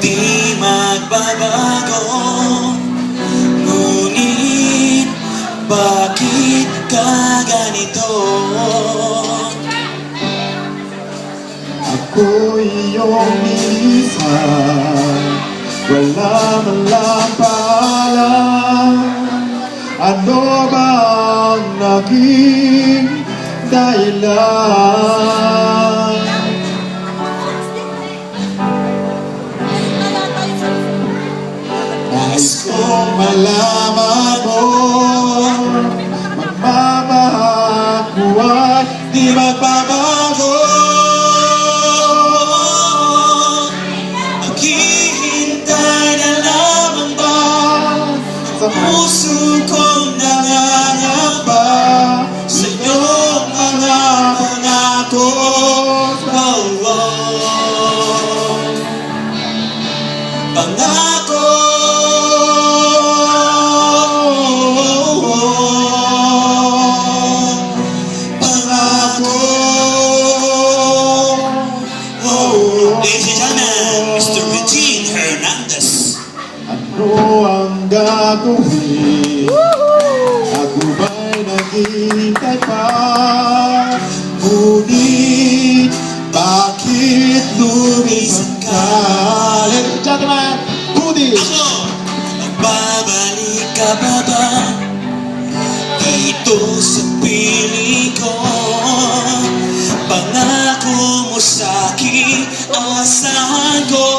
di magbabago. Ngunit bakit ka ganito? Ako'y iyong inisan, wala man lang paalam. Ano ba ang naging dahilan? Nais kong malaman mo, magmamahal ko at di magbabago. Maghihintay na lamang ba Sa puso kong nangangamba sa iyong mga pangako? Pangako. Ladies and gentlemen, Mr. Regine Hernandez. Ano ang gagawin? Ako ba'y naghihintay pa? Ngunit bakit lumisan ka? Ladies and gentlemen, Rudy! Ako, magbabalik ka ba ba dito sa piling ko? Pangako mo sa'kin, asahan ko.